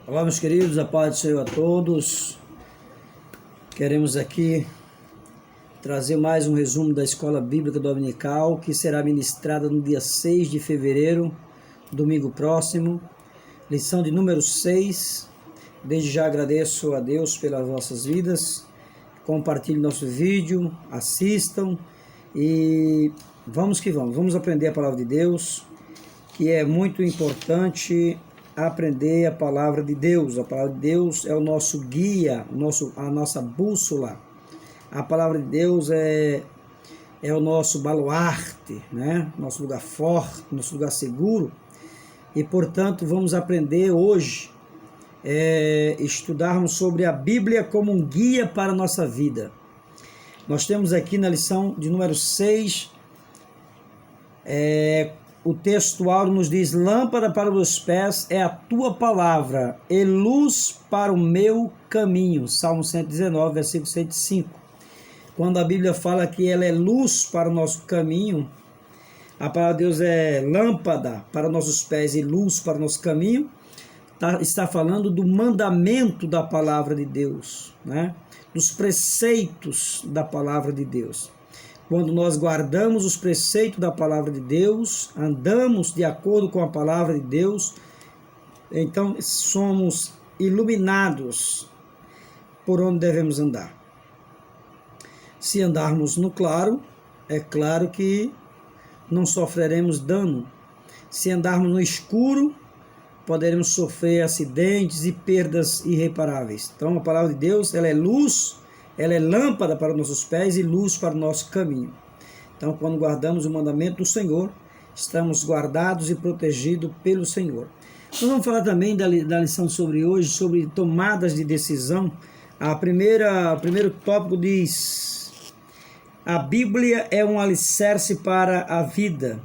Olá, meus queridos, a paz do Senhor a todos. Queremos aqui trazer mais um resumo da Escola Bíblica Dominical, que será ministrada no dia 6 de fevereiro, domingo próximo, lição de número 6. Desde já agradeço a Deus pelas vossas vidas. Compartilhe nosso vídeo, assistam e vamos que vamos. Vamos aprender a palavra de Deus, que é muito importante aprender a palavra de Deus. A palavra de Deus é o nosso guia, a nossa bússola. A palavra de Deus é o nosso baluarte, né? Nosso lugar forte, nosso lugar seguro. E, portanto, vamos aprender hoje, estudarmos sobre a Bíblia como um guia para a nossa vida. Nós temos aqui na lição de número 6, o textual nos diz: lâmpada para os meus pés é a tua palavra e luz para o meu caminho. Salmo 119, versículo 105. Quando a Bíblia fala que ela é luz para o nosso caminho, a palavra de Deus é lâmpada para nossos pés e luz para o nosso caminho, está falando do mandamento da palavra de Deus, né? Dos preceitos da palavra de Deus. Quando nós guardamos os preceitos da palavra de Deus, andamos de acordo com a palavra de Deus, então somos iluminados por onde devemos andar. Se andarmos no claro, é claro que não sofreremos dano. Se andarmos no escuro, poderemos sofrer acidentes e perdas irreparáveis. Então a palavra de Deus, ela é luz, ela é lâmpada para os nossos pés e luz para o nosso caminho. Então, quando guardamos o mandamento do Senhor, estamos guardados e protegidos pelo Senhor. Nós vamos falar também da lição sobre hoje, sobre tomadas de decisão. O primeiro tópico diz: a Bíblia é um alicerce para a vida.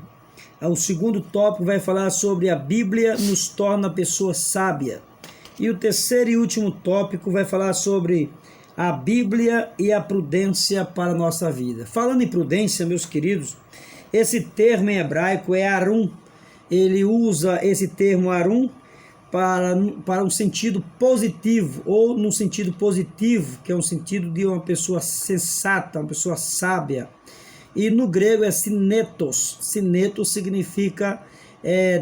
O segundo tópico vai falar sobre a Bíblia nos torna pessoa sábia. E o terceiro e último tópico vai falar sobre a Bíblia e a prudência para a nossa vida. Falando em prudência, meus queridos, esse termo em hebraico é arum. Ele usa esse termo arum para um sentido positivo, ou no sentido positivo, que é um sentido de uma pessoa sensata, uma pessoa sábia. E no grego é sinetos. Sinetos significa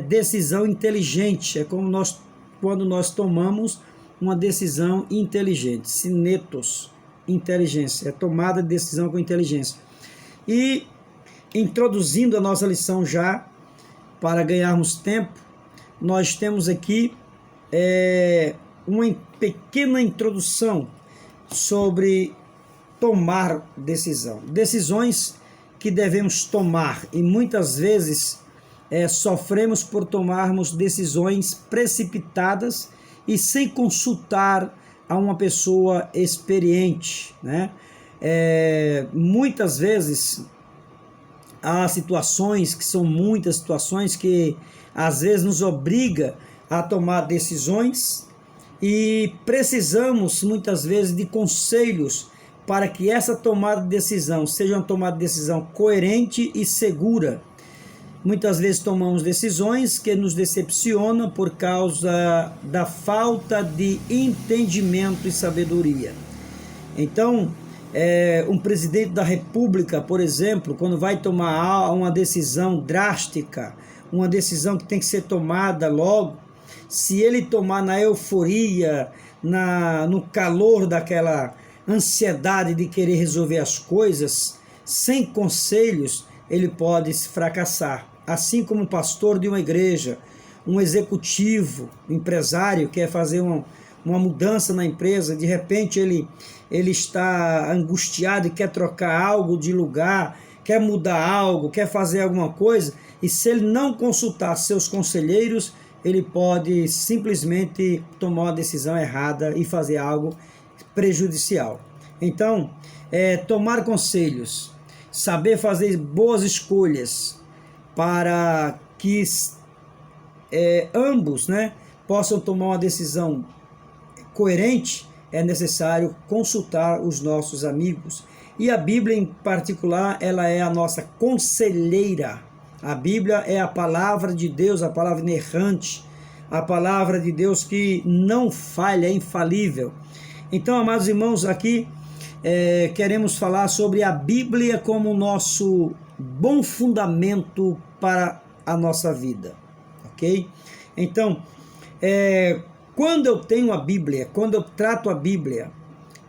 decisão inteligente. É como quando nós tomamos uma decisão inteligente. Sinetos, inteligência, é tomada de decisão com inteligência. E introduzindo a nossa lição já, para ganharmos tempo, nós temos aqui uma pequena introdução sobre tomar decisão. Decisões que devemos tomar, e muitas vezes sofremos por tomarmos decisões precipitadas e sem consultar a uma pessoa experiente, né? Muitas vezes há situações que são muitas situações que às vezes nos obriga a tomar decisões e precisamos muitas vezes de conselhos para que essa tomada de decisão seja uma tomada de decisão coerente e segura. Muitas vezes tomamos decisões que nos decepcionam por causa da falta de entendimento e sabedoria. Então, um presidente da República, por exemplo, quando vai tomar uma decisão drástica, uma decisão que tem que ser tomada logo, se ele tomar na euforia, no calor daquela ansiedade de querer resolver as coisas, sem conselhos, ele pode fracassar. Assim como um pastor de uma igreja, um executivo, um empresário quer fazer uma mudança na empresa, de repente ele está angustiado e quer trocar algo de lugar, quer mudar algo, quer fazer alguma coisa, e se ele não consultar seus conselheiros, ele pode simplesmente tomar uma decisão errada e fazer algo prejudicial. Então, tomar conselhos, saber fazer boas escolhas para que ambos, né, possam tomar uma decisão coerente, é necessário consultar os nossos amigos. E a Bíblia, em particular, ela é a nossa conselheira. A Bíblia é a palavra de Deus, a palavra inerrante, a palavra de Deus que não falha, é infalível. Então, amados irmãos, aqui queremos falar sobre a Bíblia como nosso bom fundamento para a nossa vida, ok? Então, quando eu tenho a Bíblia, quando eu trato a Bíblia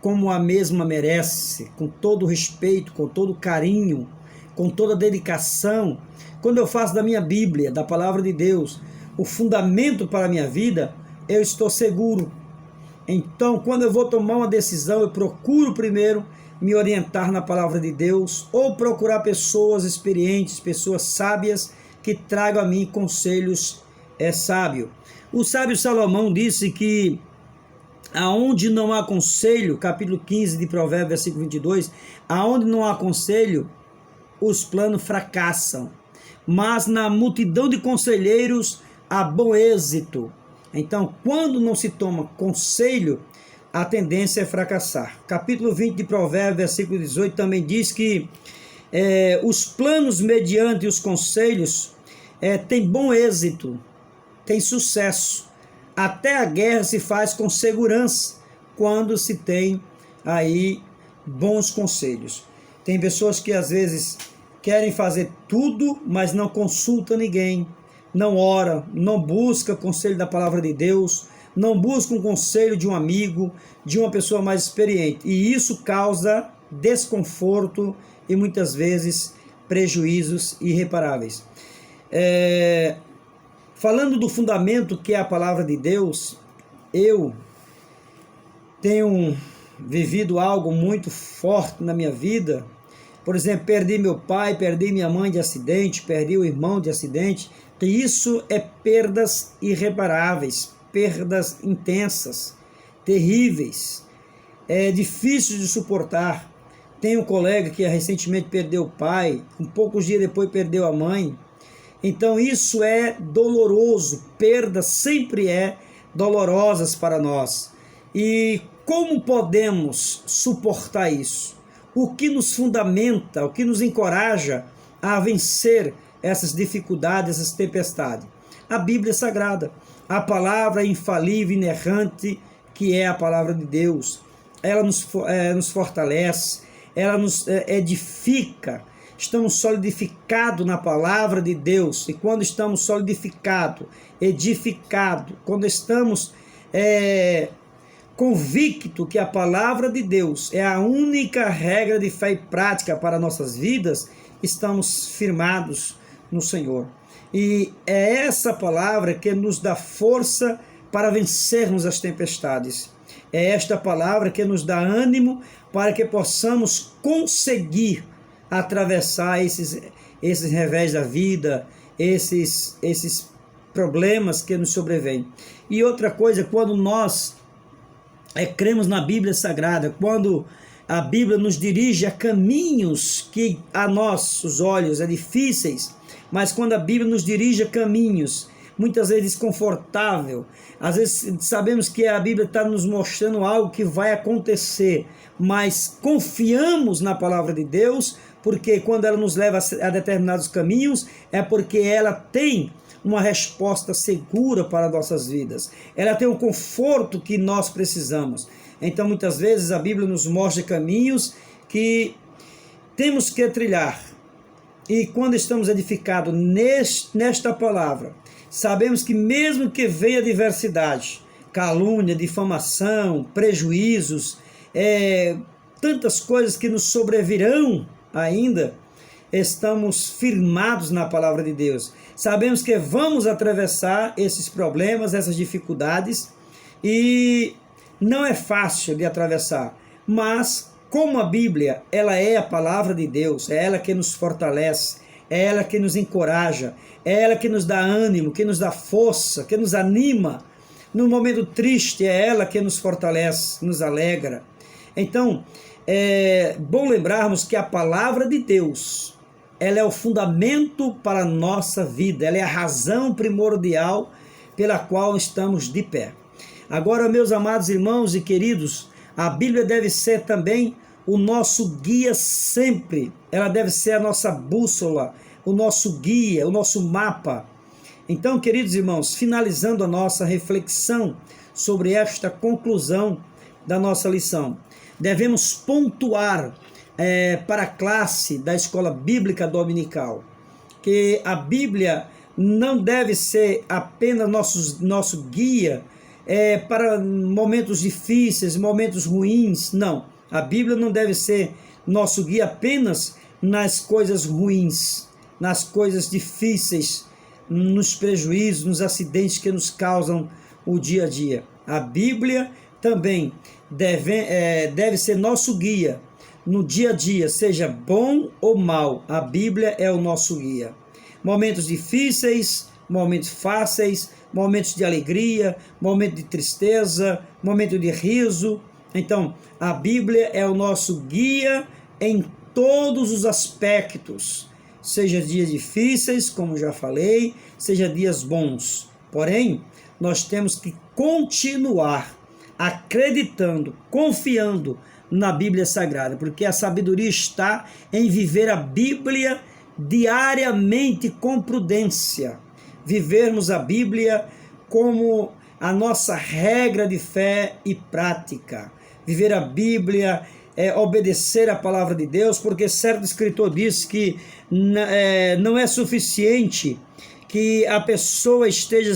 como a mesma merece, com todo respeito, com todo carinho, com toda dedicação, quando eu faço da minha Bíblia, da palavra de Deus, o fundamento para a minha vida, eu estou seguro. Então, quando eu vou tomar uma decisão, eu procuro primeiro me orientar na palavra de Deus ou procurar pessoas experientes, pessoas sábias que tragam a mim conselhos sábios. O sábio Salomão disse que aonde não há conselho, capítulo 15 de Provérbios, versículo 22, aonde não há conselho, os planos fracassam, mas na multidão de conselheiros há bom êxito. Então, quando não se toma conselho, a tendência é fracassar. Capítulo 20 de Provérbios, versículo 18, também diz que os planos mediante os conselhos têm bom êxito, têm sucesso. Até a guerra se faz com segurança quando se tem aí bons conselhos. Tem pessoas que às vezes querem fazer tudo, mas não consultam ninguém, não ora, não busca conselho da palavra de Deus, não busca um conselho de um amigo, de uma pessoa mais experiente. E isso causa desconforto e muitas vezes prejuízos irreparáveis. Falando do fundamento que é a palavra de Deus, eu tenho vivido algo muito forte na minha vida. Por exemplo, perdi meu pai, perdi minha mãe de acidente, perdi o irmão de acidente. E isso é perdas irreparáveis, perdas intensas, terríveis, difícil de suportar. Tenho um colega que recentemente perdeu o pai, poucos dias depois perdeu a mãe. Então isso é doloroso, perdas sempre dolorosas para nós. E como podemos suportar isso? O que nos fundamenta, o que nos encoraja a vencer essas dificuldades, essas tempestades? A Bíblia Sagrada, a palavra infalível, inerrante, que é a palavra de Deus. Ela nos fortalece, ela nos edifica. Estamos solidificados na palavra de Deus. E quando estamos solidificados, edificados, quando estamos convictos que a palavra de Deus é a única regra de fé e prática para nossas vidas, estamos firmados no Senhor. E é essa palavra que nos dá força para vencermos as tempestades. É esta palavra que nos dá ânimo para que possamos conseguir atravessar esses revés da vida, esses problemas que nos sobrevêm. E outra coisa, quando nós cremos na Bíblia Sagrada, quando a Bíblia nos dirige a caminhos que a nossos olhos difíceis, mas quando a Bíblia nos dirige a caminhos muitas vezes desconfortável, às vezes sabemos que a Bíblia está nos mostrando algo que vai acontecer, mas confiamos na palavra de Deus, porque quando ela nos leva a determinados caminhos, é porque ela tem uma resposta segura para nossas vidas, ela tem o conforto que nós precisamos. Então muitas vezes a Bíblia nos mostra caminhos que temos que trilhar, e quando estamos edificados nesta palavra, sabemos que mesmo que venha adversidade, calúnia, difamação, prejuízos, tantas coisas que nos sobrevirão ainda, estamos firmados na palavra de Deus. Sabemos que vamos atravessar esses problemas, essas dificuldades, e não é fácil de atravessar, mas como a Bíblia, ela é a palavra de Deus, é ela que nos fortalece, é ela que nos encoraja, é ela que nos dá ânimo, que nos dá força, que nos anima. No momento triste, é ela que nos fortalece, nos alegra. Então, é bom lembrarmos que a palavra de Deus, ela é o fundamento para a nossa vida, ela é a razão primordial pela qual estamos de pé. Agora, meus amados irmãos e queridos, a Bíblia deve ser também o nosso guia sempre, ela deve ser a nossa bússola, o nosso guia, o nosso mapa. Então, queridos irmãos, finalizando a nossa reflexão sobre esta conclusão da nossa lição, devemos pontuar para a classe da escola bíblica dominical que a Bíblia não deve ser apenas nosso guia para momentos difíceis, momentos ruins. Não, a Bíblia não deve ser nosso guia apenas nas coisas ruins, nas coisas difíceis, nos prejuízos, nos acidentes que nos causam o dia a dia. A Bíblia também deve ser nosso guia no dia a dia, seja bom ou mal. A Bíblia é o nosso guia. Momentos difíceis, momentos fáceis, momentos de alegria, momento de tristeza, momento de riso. Então, a Bíblia é o nosso guia em todos os aspectos, seja dias difíceis, como já falei, seja dias bons. Porém, nós temos que continuar acreditando, confiando na Bíblia Sagrada, porque a sabedoria está em viver a Bíblia diariamente com prudência, vivermos a Bíblia como a nossa regra de fé e prática. Viver a Bíblia é obedecer a palavra de Deus, porque certo escritor disse que não é suficiente que a pessoa esteja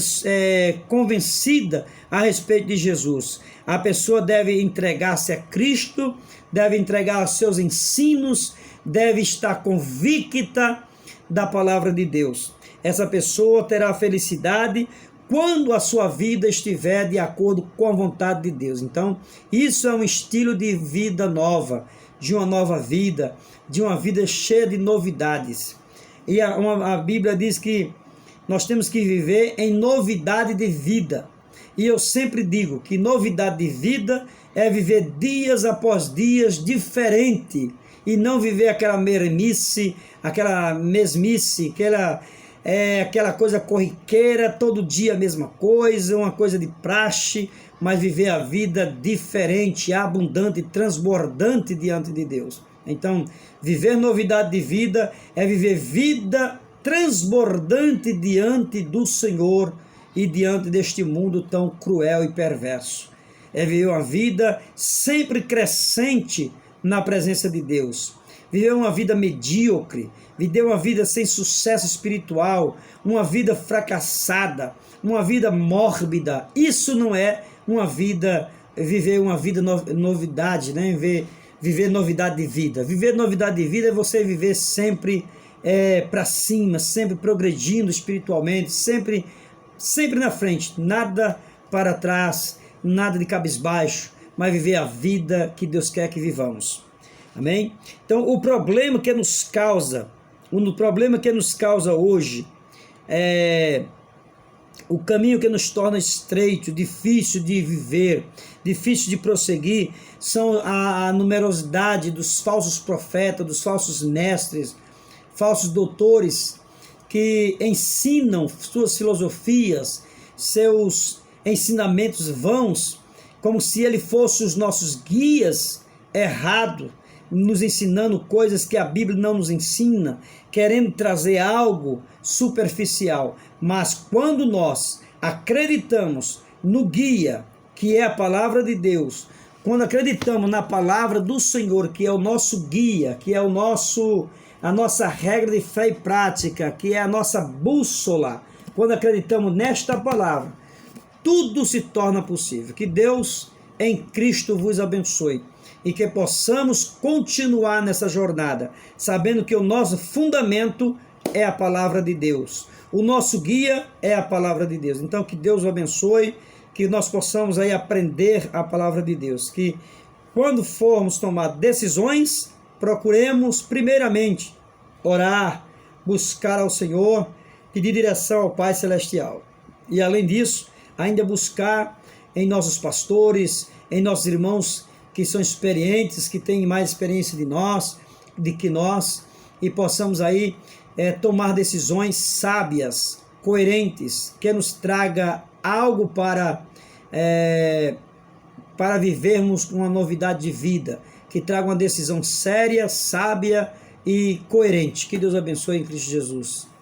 convencida a respeito de Jesus. A pessoa deve entregar-se a Cristo, deve entregar os seus ensinos, deve estar convicta da palavra de Deus. Essa pessoa terá felicidade quando a sua vida estiver de acordo com a vontade de Deus. Então, isso é um estilo de vida nova, de uma nova vida, de uma vida cheia de novidades. E a Bíblia diz que nós temos que viver em novidade de vida. E eu sempre digo que novidade de vida é viver dias após dias diferente, e não viver aquela mermice, aquela mesmice, aquela coisa corriqueira, todo dia a mesma coisa, uma coisa de praxe, mas viver a vida diferente, abundante, transbordante diante de Deus. Então, viver novidade de vida é viver vida transbordante diante do Senhor e diante deste mundo tão cruel e perverso. É viver uma vida sempre crescente na presença de Deus. Viver uma vida medíocre, viver uma vida sem sucesso espiritual, uma vida fracassada, uma vida mórbida, isso não é uma vida, viver uma vida novidade, né? Viver novidade de vida. Viver novidade de vida é você viver sempre para cima, sempre progredindo espiritualmente, sempre na frente, nada para trás, nada de cabisbaixo, mas viver a vida que Deus quer que vivamos. Amém? Então, o problema que nos causa hoje, o caminho que nos torna estreito, difícil de viver, difícil de prosseguir, são a numerosidade dos falsos profetas, dos falsos mestres, falsos doutores, que ensinam suas filosofias, seus ensinamentos vãos, como se ele fosse os nossos guias errados, nos ensinando coisas que a Bíblia não nos ensina, querendo trazer algo superficial. Mas quando nós acreditamos no guia, que é a palavra de Deus, quando acreditamos na palavra do Senhor, que é o nosso guia, que é a nossa regra de fé e prática, que é a nossa bússola, quando acreditamos nesta palavra, tudo se torna possível. Que Deus em Cristo vos abençoe e que possamos continuar nessa jornada, sabendo que o nosso fundamento é a palavra de Deus. O nosso guia é a palavra de Deus. Então, que Deus o abençoe, que nós possamos aí aprender a palavra de Deus. Que quando formos tomar decisões, procuremos primeiramente orar, buscar ao Senhor, pedir direção ao Pai Celestial. E além disso, ainda buscar em nossos pastores, em nossos irmãos que são experientes, que têm mais experiência de que nós, e possamos aí tomar decisões sábias, coerentes, que nos traga algo para vivermos uma novidade de vida, que traga uma decisão séria, sábia e coerente. Que Deus abençoe em Cristo Jesus.